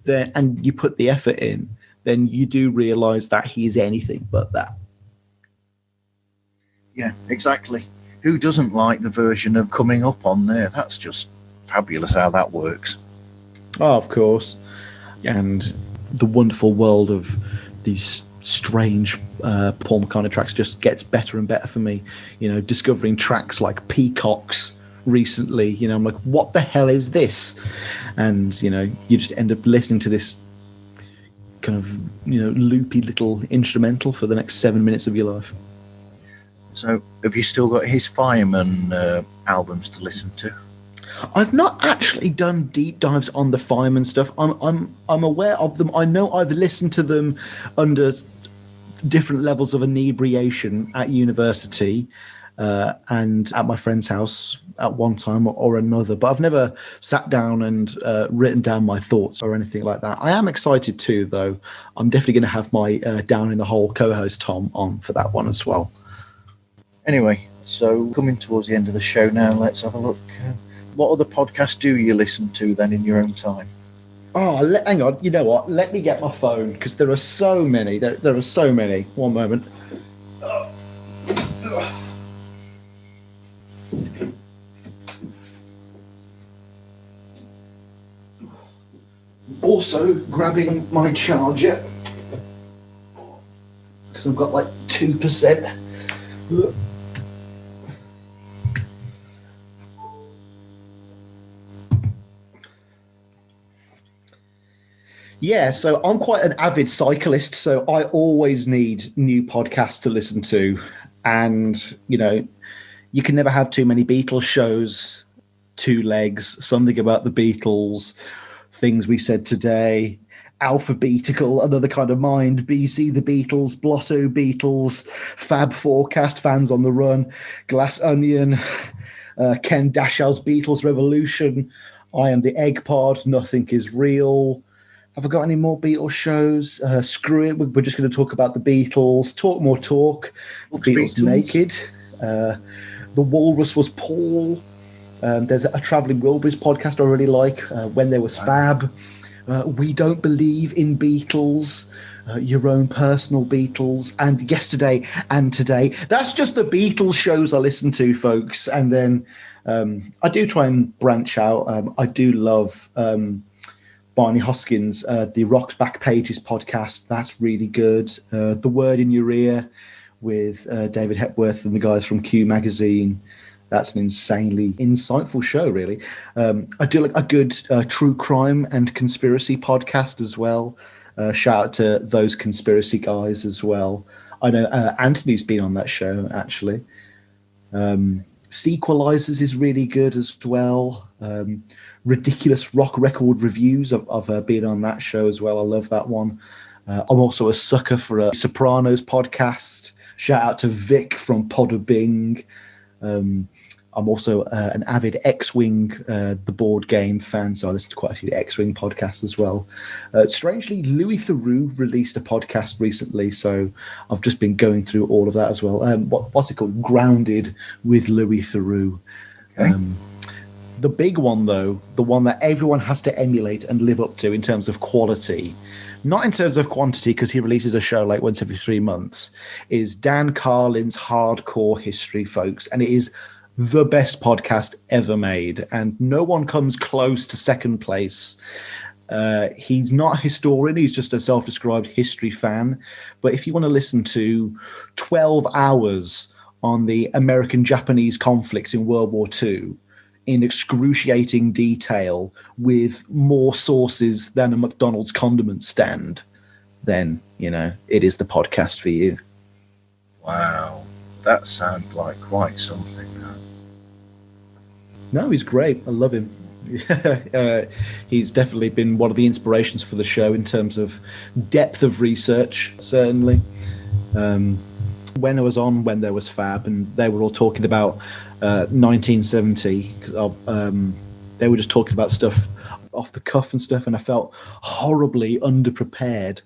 then, and you put the effort in, then you do realise that he is anything but that. Yeah, exactly. Who doesn't like the version of Coming Up on there? That's just fabulous how that works. Oh, of course. And the wonderful world of these strange Paul McCartney tracks just gets better and better for me. You know, discovering tracks like Peacocks recently, you know, I'm like, what the hell is this? And, you know, you just end up listening to this kind of, you know, loopy little instrumental for the next 7 minutes of your life. So, have you still got his Fireman albums to listen to? I've not actually done deep dives on the Fireman stuff. I'm aware of them. I know I've listened to them under different levels of inebriation at university and at my friend's house at one time or another. But I've never sat down and written down my thoughts or anything like that. I am excited too, though. I'm definitely going to have my Down in the Hole co-host Tom on for that one as well. Anyway, so coming towards the end of the show now, let's have a look. What other podcasts do you listen to then in your own time? Oh, hang on. You know what? Let me get my phone because there are so many. There are so many. One moment. Also grabbing my charger because I've got like 2%. Yeah, so I'm quite an avid cyclist, so I always need new podcasts to listen to. And, you can never have too many Beatles shows, Two Legs, Something About the Beatles, Things We Said Today, Alphabetical, Another Kind of Mind, BC The Beatles, Blotto Beatles, Fab Forecast, Fans on the Run, Glass Onion, Ken Dashow's Beatles Revolution, I Am the Egg Pod, Nothing Is Real. Have I got any more Beatles shows? Screw it, we're just going to talk about the Beatles. Talk More Talk, Beatles Naked. The Walrus Was Paul. There's a Travelling Wilburys podcast I really like, When There Was Fab. We Don't Believe in Beatles. Your Own Personal Beatles. And Yesterday and Today. That's just the Beatles shows I listen to, folks. And then I do try and branch out. I do love Barney Hoskins, the Rock's Back Pages podcast. That's really good. The Word in Your Ear with David Hepworth and the guys from Q Magazine. That's an insanely insightful show, really. I do like a good true crime and conspiracy podcast as well. Shout out to those conspiracy guys as well. I know Anthony's been on that show, actually. Sequelizers is really good as well. Ridiculous Rock Record Reviews. I've been on that show as well. I love that one. I'm also a sucker for a Sopranos podcast. Shout out to Vic from Podder Bing. I'm also an avid X-Wing, the board game fan, so I listen to quite a few X-Wing podcasts as well. Strangely, Louis Theroux released a podcast recently, so I've just been going through all of that as well. What's it called? Grounded with Louis Theroux. Okay. The big one, though, the one that everyone has to emulate and live up to in terms of quality, not in terms of quantity, because he releases a show like once every 3 months, is Dan Carlin's Hardcore History, folks. And it is the best podcast ever made. And no one comes close to second place. He's not a historian. He's just a self-described history fan. But if you want to listen to 12 hours on the American-Japanese conflict in World War II, in excruciating detail with more sources than a McDonald's condiment stand, then, it is the podcast for you. Wow. That sounds like quite something. No, he's great. I love him. He's definitely been one of the inspirations for the show in terms of depth of research, certainly. When I was on When There Was Fab, and they were all talking about 1970, they were just talking about stuff off the cuff and stuff, and I felt horribly underprepared.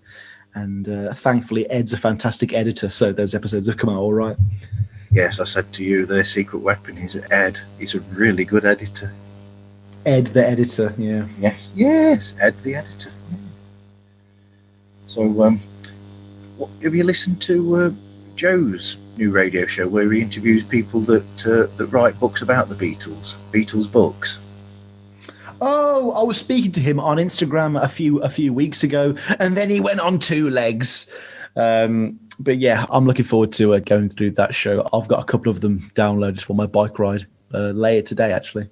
And thankfully, Ed's a fantastic editor, so those episodes have come out all right. Yes, I said to you, their secret weapon is Ed. He's a really good editor. Ed, the editor, yeah. Yes, Ed, the editor. Yeah. So, have you listened to Joe's new radio show where he interviews people that write books about the Beatles books? Oh, I was speaking to him on Instagram a few weeks ago, and then he went on Two Legs. But yeah, I'm looking forward to going through that show. I've got a couple of them downloaded for my bike ride later today, actually.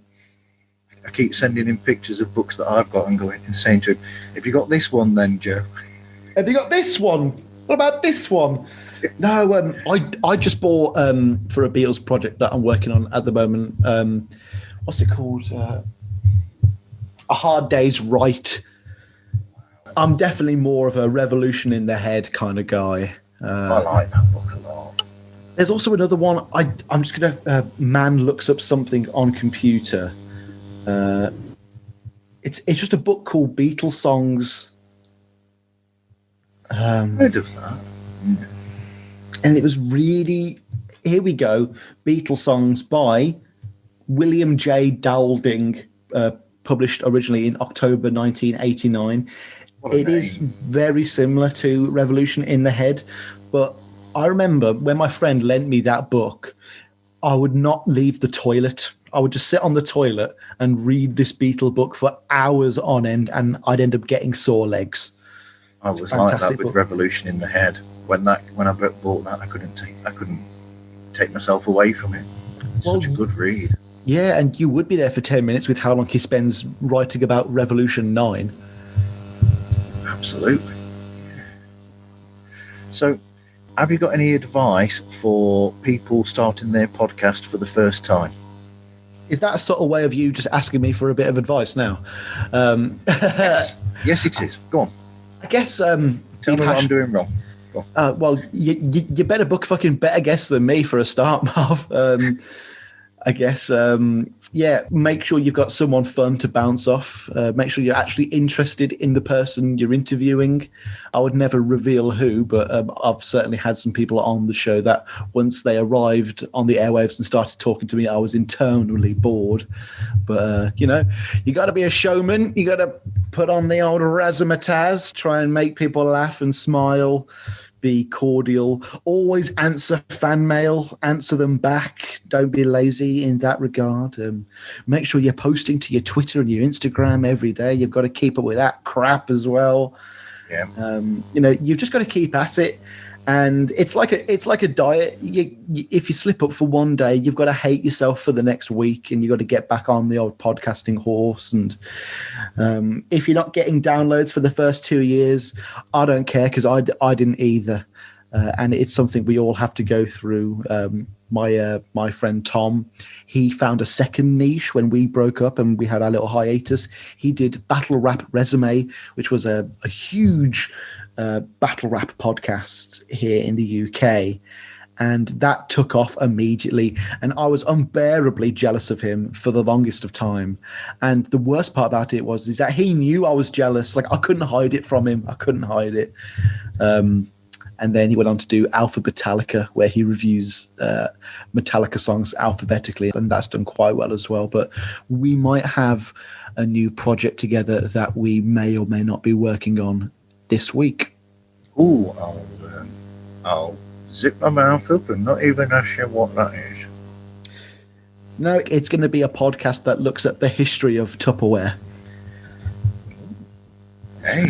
I keep sending him pictures of books that I've got and going and saying to him, "Have you got this one then, Joe? Have you got this one? What about this one?" No, I just bought for a Beatles project that I'm working on at the moment. What's it called? A Hard Day's Right. I'm definitely more of a Revolution in the Head kind of guy. I like that book a lot. There's also another one. I'm just going to... Man Looks Up Something on Computer. It's just a book called Beatles Songs. Heard of that. Yeah. And it was really... Here we go. Beatles Songs by William J. Dowding, published originally in October 1989. It is very similar to Revolution in the Head, but I remember when my friend lent me that book, I would not leave the toilet. I would just sit on the toilet and read this Beatle book for hours on end, and I'd end up getting sore legs. I was like that with Revolution in the Head. When I bought that, I couldn't take myself away from it. It's such a good read. Yeah, and you would be there for 10 minutes with how long he spends writing about Revolution 9. Absolutely. So, have you got any advice for people starting their podcast for the first time? Is that a sort of way of you just asking me for a bit of advice now? Yes, it is. Go on. I guess. Tell me what I'm doing wrong. Well, you better book fucking better guests than me for a start, Marv. I guess, make sure you've got someone fun to bounce off. Make sure you're actually interested in the person you're interviewing. I would never reveal who, but I've certainly had some people on the show that once they arrived on the airwaves and started talking to me, I was internally bored. But, you got to be a showman. You got to put on the old razzmatazz, try and make people laugh and smile. Be cordial, always answer fan mail, answer them back. Don't be lazy in that regard. Make sure you're posting to your Twitter and your Instagram every day. You've got to keep up with that crap as well. Yeah. You've just got to keep at it. And it's like a diet. If you slip up for one day, you've got to hate yourself for the next week, and you've got to get back on the old podcasting horse. And if you're not getting downloads for the first 2 years, I don't care, because I didn't either. And it's something we all have to go through. My friend Tom, he found a second niche when we broke up and we had our little hiatus. He did Battle Rap Resume, which was a huge battle rap podcast here in the UK, and that took off immediately, and I was unbearably jealous of him for the longest of time. And the worst part about it is that he knew I was jealous. Like, I couldn't hide it from him. I couldn't hide it. And then he went on to do Alphabetallica, where he reviews Metallica songs alphabetically, and that's done quite well as well. But we might have a new project together that we may or may not be working on this week. Ooh, I'll zip my mouth up and not even ask you what that is. No, it's going to be a podcast that looks at the history of Tupperware. Hey,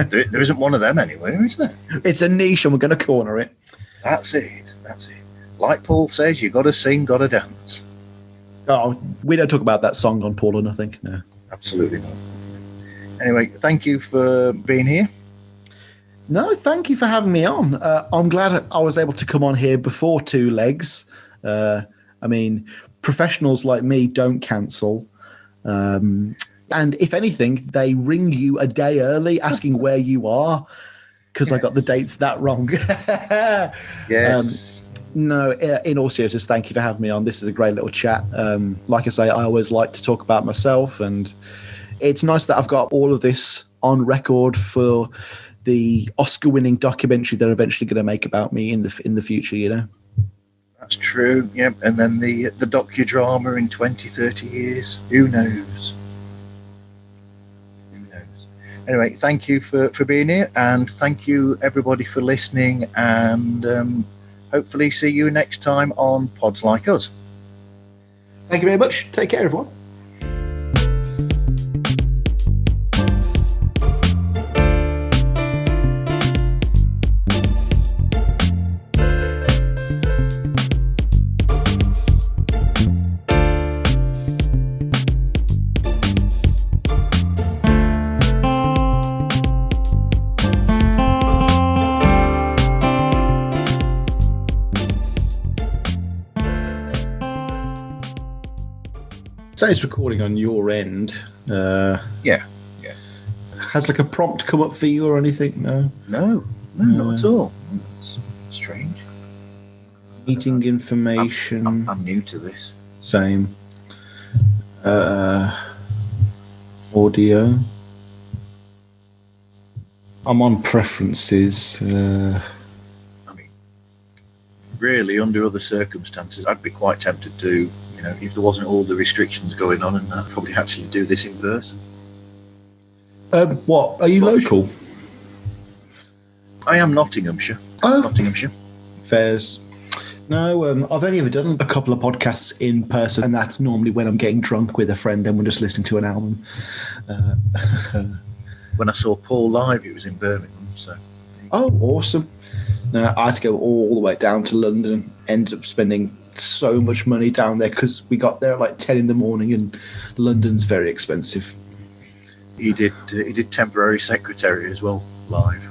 there isn't one of them anywhere, is there? It's a niche, and we're going to corner it. That's it. Like Paul says, you got to sing, got to dance. Oh, we don't talk about that song on Paul or Nothing. No, absolutely not. Anyway, thank you for being here. No, thank you for having me on. I'm glad I was able to come on here before Two Legs. I mean, professionals like me don't cancel. And if anything, they ring you a day early asking where you are, because I got the dates that wrong. Yes. No, in all seriousness, thank you for having me on. This is a great little chat. Like I say, I always like to talk about myself, and it's nice that I've got all of this on record for the Oscar-winning documentary they're eventually going to make about me in the future, That's true, yeah. And then the docudrama in 20, 30 years. Who knows? Anyway, thank you for being here, and thank you, everybody, for listening, and hopefully see you next time on Pods Like Us. Thank you very much. Take care, everyone. Say it's recording on your end. Yeah. Has like a prompt come up for you or anything? No, not at all. That's strange. Meeting information. I'm new to this. Same. Audio. I'm on preferences. I mean, really, under other circumstances, I'd be quite tempted to, if there wasn't all the restrictions going on, and I'd probably actually do this in person. What? Are you local? I am Nottinghamshire. Oh. Nottinghamshire. Fairs. No, I've only ever done a couple of podcasts in person, and that's normally when I'm getting drunk with a friend and we're just listening to an album. When I saw Paul live, he was in Birmingham. So. Oh, awesome. No, I had to go all the way down to London, ended up spending so much money down there because we got there at like 10 in the morning, and London's very expensive. he did temporary secretary as well live.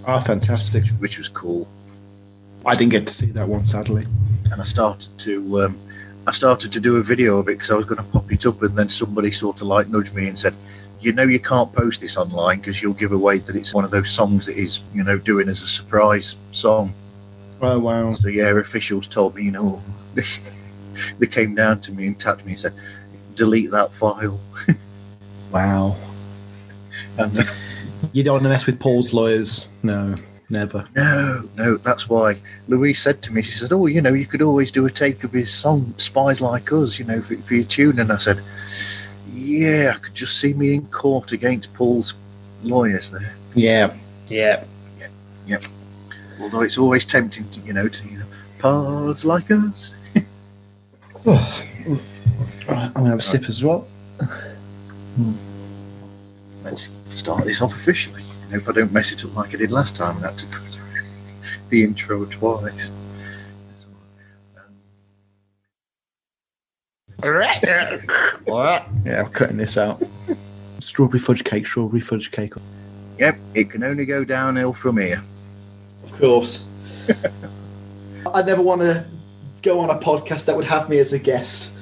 Oh, fantastic! Which was cool. I didn't get to see that one, sadly. And I started to do a video of it because I was going to pop it up, and then somebody sort of like nudged me and said, you can't post this online because you'll give away that it's one of those songs that he's doing as a surprise song. Oh wow! So yeah, officials told me, they came down to me and tapped me and said, delete that file. Wow. And you don't want to mess with Paul's lawyers? No, never. No, that's why Louise said to me, she said, you could always do a take of his song Spies Like Us, for your tune. And I said, yeah, I could just see me in court against Paul's lawyers there. Yeah. Although it's always tempting to Pods Like Us. Right, I'm going to have a sip as well. Let's start this off officially. If I don't mess it up like I did last time, I had to go through the intro twice. Yeah, I'm cutting this out. Strawberry fudge cake. Yep, it can only go downhill from here. Of course. I never want to go on a podcast that would have me as a guest.